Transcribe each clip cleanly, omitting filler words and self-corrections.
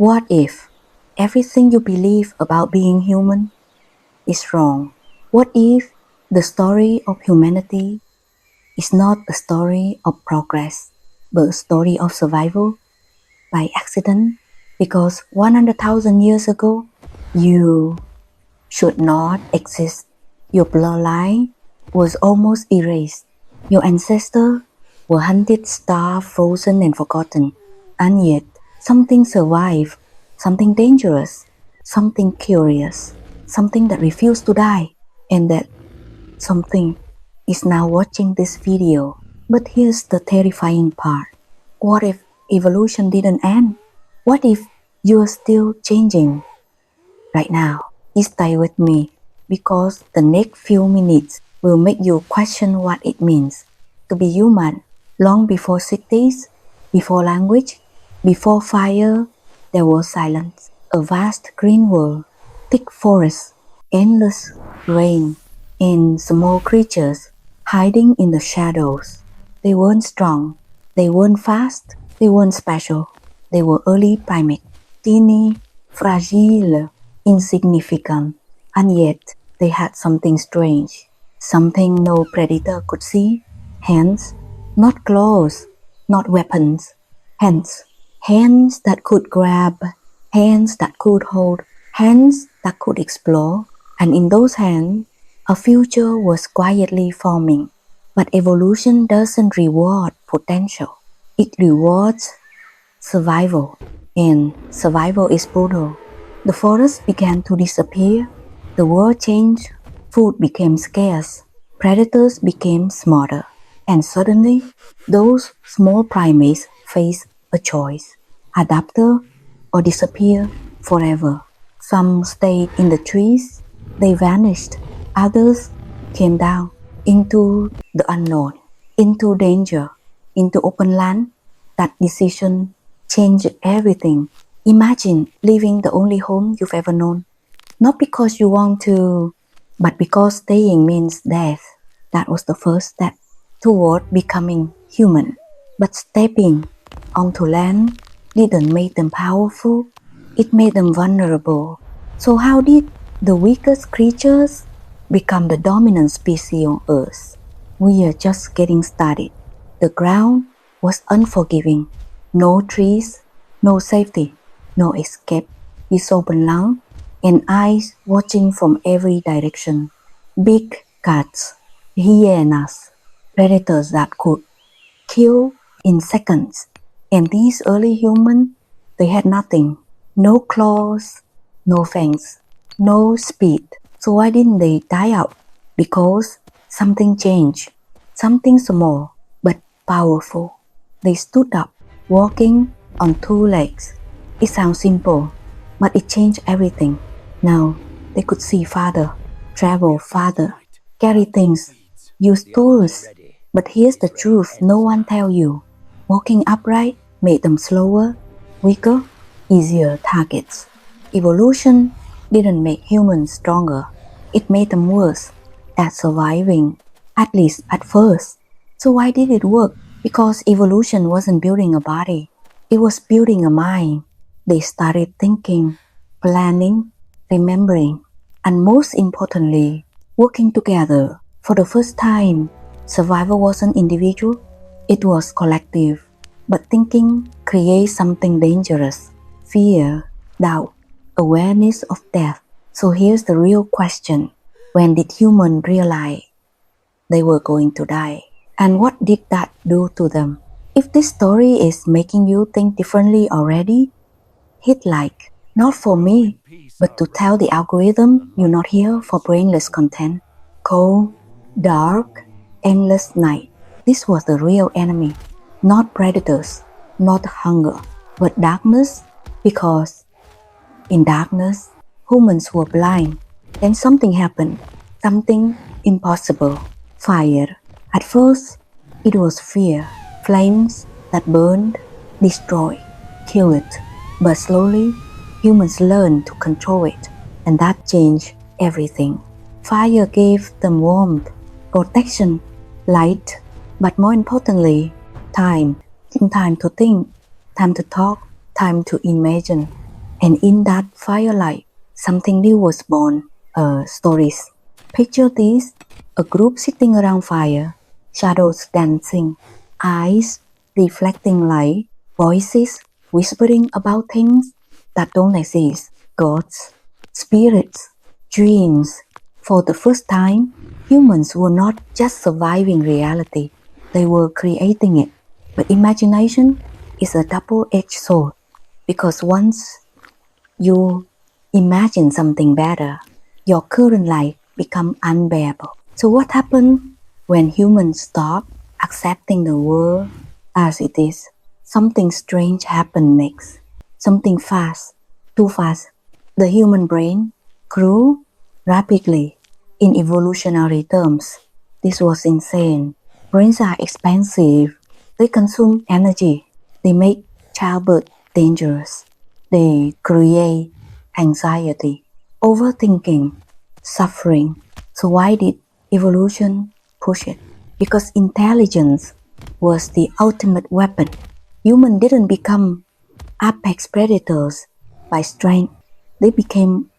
What if everything you believe about being human is wrong? What if the story of humanity is not a story of progress, but a story of survival by accident? Because 100,000 years ago, you should not exist. Your bloodline was almost erased. Your ancestors were hunted, starved, frozen, and forgotten. And yet, something survived, something dangerous, something curious, something that refused to die, and that something is now watching this video. But here's the terrifying part. What if evolution didn't end? What if you're still changing right now? Stay with me because the next few minutes will make you question what it means to be human. Long before cities, before language, before fire, there was silence. A vast green world, thick forests, endless rain, and small creatures hiding in the shadows. They weren't strong, they weren't fast, they weren't special. They were early primates, teeny, fragile, insignificant, and yet they had something strange, something no predator could see. Hands, not claws, not weapons. Hands, hands that could grab, hands that could hold, hands that could explore. And in those hands, a future was quietly forming. But evolution doesn't reward potential. It rewards survival. And survival is brutal. The forests began to disappear. The world changed. Food became scarce. Predators became smarter. And suddenly, those small primates faced a choice. Adapt or disappear forever. Some stayed in the trees. They vanished. Others came down into the unknown, into danger, into open land. That decision changed everything. Imagine leaving the only home you've ever known. Not because you want to, but because staying means death. That was the first step toward becoming human. But stepping onto land didn't make them powerful, it made them vulnerable. So how did the weakest creatures become the dominant species on Earth? We are just getting started. The ground was unforgiving. No trees, no safety, no escape. With open lungs and eyes watching from every direction. Big cats, hyenas, predators that could kill in seconds. And these early humans, they had nothing. No claws, no fangs, no speed. So why didn't they die out? Because something changed. Something small but powerful. They stood up, walking on two legs. It sounds simple, but it changed everything. Now they could see farther, travel farther, carry things, use tools. But here's the truth no one tells you. Walking upright made them slower, weaker, easier targets. Evolution didn't make humans stronger. It made them worse at surviving, at least at first. So why did it work? Because evolution wasn't building a body. It was building a mind. They started thinking, planning, remembering, and most importantly, working together. For the first time, survival wasn't individual, it was collective. But thinking creates something dangerous: fear, doubt, awareness of death. So here's the real question. When did humans realize they were going to die? And what did that do to them? If this story is making you think differently already, hit like. Not for me, but to tell the algorithm you're not here for brainless content. Cold, dark, endless night. This was the real enemy. Not predators, not hunger, but darkness. Because in darkness, humans were blind. Then something happened. Something impossible. Fire. At first, it was fear. Flames that burned, destroyed, killed. But slowly, humans learned to control it. And that changed everything. Fire gave them warmth, protection, light, but more importantly, time. Time to think, time to talk, time to imagine. And in that firelight, something new was born. Stories. Picture this, a group sitting around fire, shadows dancing, eyes reflecting light, voices whispering about things that don't exist, gods, spirits, dreams. For the first time, humans were not just surviving reality, they were creating it. But imagination is a double-edged sword because once you imagine something better, your current life become unbearable. So what happened when humans stop accepting the world as it is? Something strange happened next. Something fast, too fast. The human brain grew rapidly in evolutionary terms. This was insane. Brains are expensive. They consume energy. They make childbirth dangerous. They create anxiety, overthinking, suffering. So why did evolution push it? Because intelligence was the ultimate weapon. Humans didn't become apex predators by strength. They became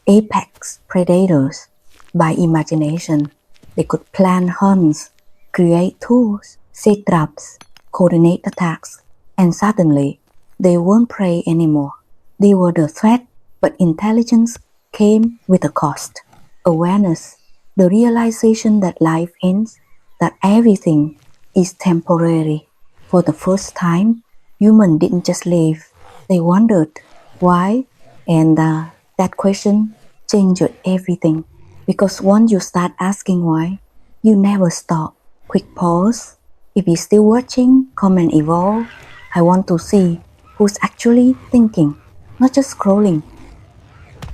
apex predators by imagination. They could plan hunts, create tools, set traps, coordinate attacks, and suddenly they weren't prey anymore. They were the threat, but intelligence came with a cost. Awareness, the realization that life ends, that everything is temporary. For the first time, humans didn't just live, they wondered why, and that question changed everything. Because once you start asking why, you never stop. Quick pause. If you're still watching, comment evolve. I want to see who's actually thinking, not just scrolling.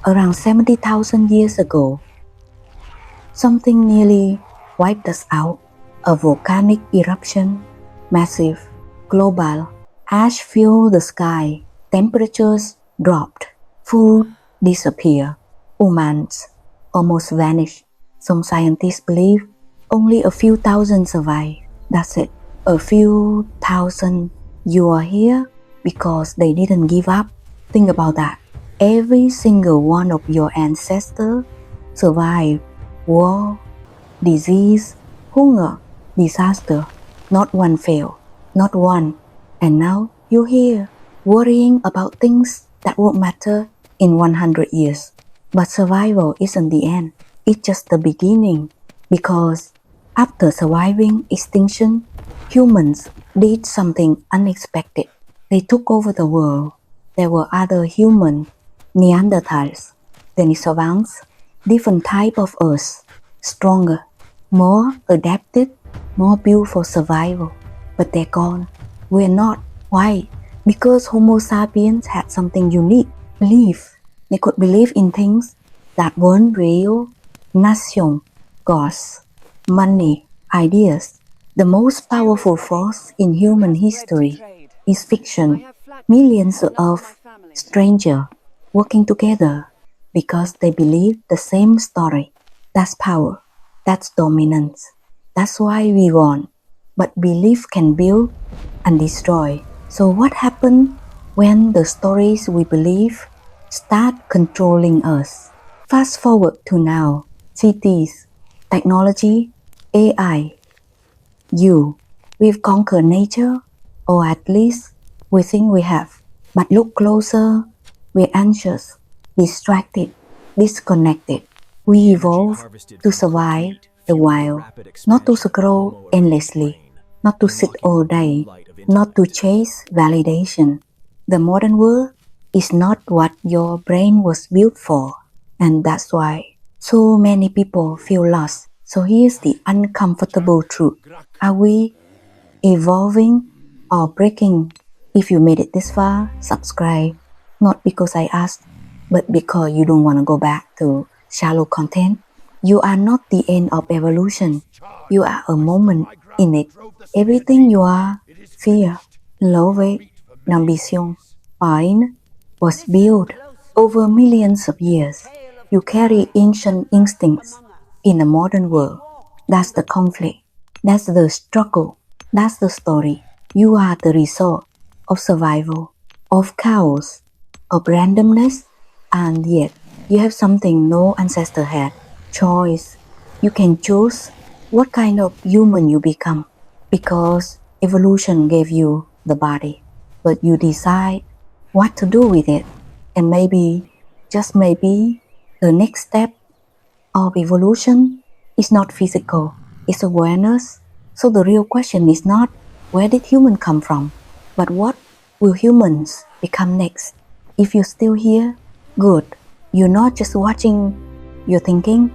Around 70,000 years ago, something nearly wiped us out. A volcanic eruption, massive, global. Ash filled the sky. Temperatures dropped. Food disappeared. Humans almost vanished. Some scientists believe only a few thousand survived. That's it. A few thousand. You are here because they didn't give up. Think about that. Every single one of your ancestors survived war, disease, hunger, disaster. Not one failed. Not one. And now you're here, worrying about things that won't matter in 100 years. But survival isn't the end. It's just the beginning. Because after surviving extinction, humans did something unexpected. They took over the world. There were other human, Neanderthals, Denisovans, different type of us, stronger, more adapted, more built for survival. But they're gone. We're not. Why? Because Homo sapiens had something unique. Belief. They could believe in things that weren't real. Nation, gods, money, ideas. The most powerful force in human history is fiction. Millions of strangers working together because they believe the same story. That's power. That's dominance. That's why we won. But belief can build and destroy. So what happened when the stories we believe start controlling us? Fast forward to now. Cities, technology, AI, we've conquered nature, or at least we think we have. But look closer, we're anxious, distracted, disconnected. We evolved to survive the wild, not to scroll endlessly, not to sit all day, not to chase validation. The modern world is not what your brain was built for, and that's why so many people feel lost. So here's the uncomfortable truth. Are we evolving or breaking? If you made it this far, subscribe. Not because I asked, but because you don't want to go back to shallow content. You are not the end of evolution. You are a moment in it. Everything you are, fear, love, ambition, pain, was built over millions of years. You carry ancient instincts in a modern world. That's the conflict. That's the struggle. That's the story. You are the result of survival, of chaos, of randomness, and yet you have something no ancestor had: choice. You can choose what kind of human you become because evolution gave you the body, but you decide what to do with it. And maybe, just maybe, the next step of evolution is not physical, it's awareness. So the real question is not where did humans come from, but what will humans become next? If you're still here, good. You're not just watching, you're thinking.